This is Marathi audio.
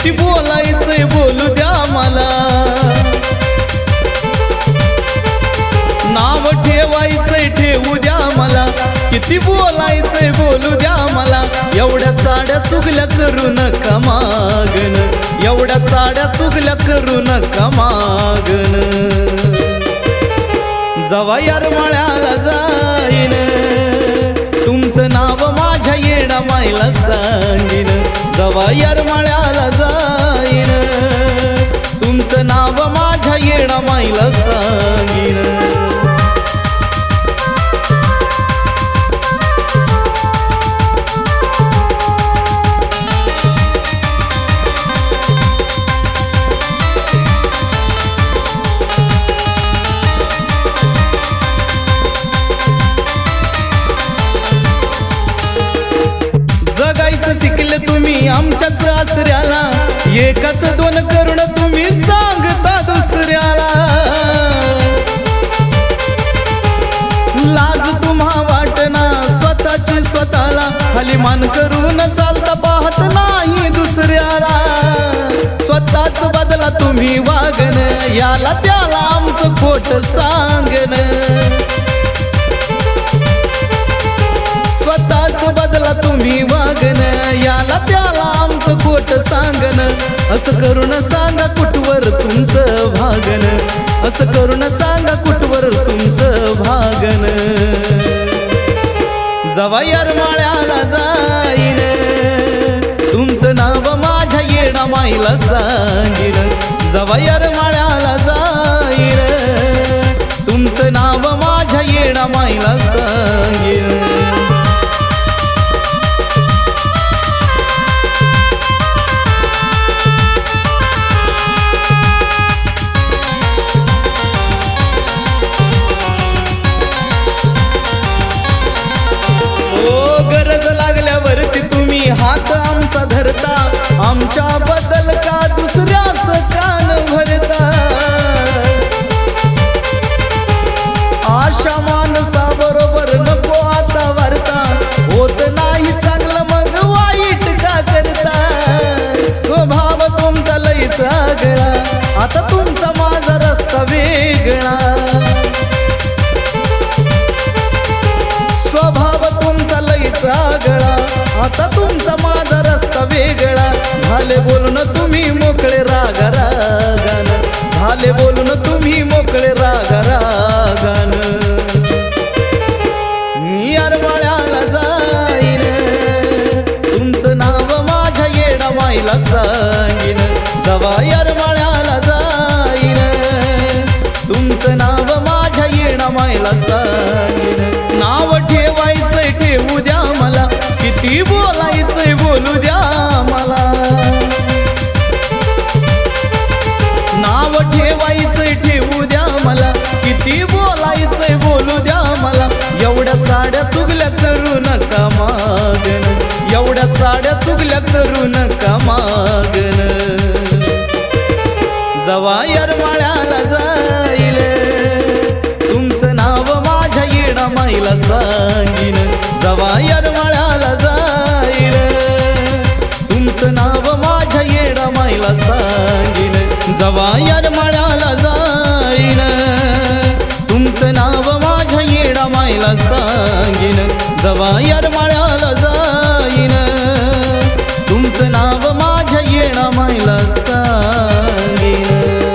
किती बोलायचंय बोलू द्या मला, नाव ठेवायचंय ठेवू द्या मला, किती बोलायचंय बोलू द्या मला. एवढ्या चाड्या चुगल्या करू नका मागन, एवढ्या चाड्या चुगल्या करू नका मागन. जवा येरमाळ्याला जाईन तुमचं नाव माझ्या येडा माईला सांगीन. जवा येरमाळ्याला जाईन तुमचं नाव माझ्या येडा माईला सांगीन. शिकले तुम्ही आमच्याच आसऱ्याला, एकाच दोन करून तुम्ही सांगता दुसऱ्याला. लाज तुम्हा वाटना स्वतःची स्वतःला, खाली मान करून चालता पाहत नाही दुसऱ्याला. स्वतःच बदला तुम्ही वागन, याला त्याला आमचं खोट सांगन. स्वतःच बदला तुम्ही वागन, याला त्याला आमचं खोट सांगन. असं करून सांगा कुठवर तुमचं भागन, असं करून सांगा कुठवर तुमचं भागन. जवा येरमाळ्याला जाईन तुमचं नाव माझ्या येडा माईला सांगीन. जवा येरमाळ्याला जाईन तुमचं नाव माझ्या येडा माईला सांगीन. हात आमचा धरता, आमच्या बद्दल का दुसऱ्याच कान भरता. आशा माणसा बरोबर नको आता वार्ता, होत नाही चांगलं मग वाईट का करता. स्वभाव तुमचा लईच आगळा, आता तुमचा माझा रस्ता वेगळा. स्वभाव तुमचा लईच आगळा, आता तुमचा माझा रस्ता वेगळा. झाले बोलून तुम्ही मोकळे राग रागान, झाले बोलून तुम्ही मोकळे राग रागान. मी येरमाळ्याला जाईन तुमचं नाव माझ्या येडा माईला सांगीन. जवा येरमाळ्याला जाईन तुमचं नाव माझ्या येडा माईला सांगीन. नाव ठेवायचंय ठेवू द्या मला, किती बोलायचंय बोलू द्या मला. नाव ठेवायचंय ठेवू द्या मला, किती बोलायचंय बोलू द्या मला. एवढ्या चाड्या चुगल्या करू नका मागन, एवढ्या चाड्या चुगल्या करू नका मागन. जवा येरमाळ्याला जाईल तुमचं नाव माझ्या येडा माईला सांगीन. जवा येरमाळ्याला जाईल तुमचं नाव माझ्या येडा माईला सांगीन. जवा येरमाळ्याला जाईल तुमचं नाव माझ्या येडा माईला सांगीन. जवा येरमाळ्याला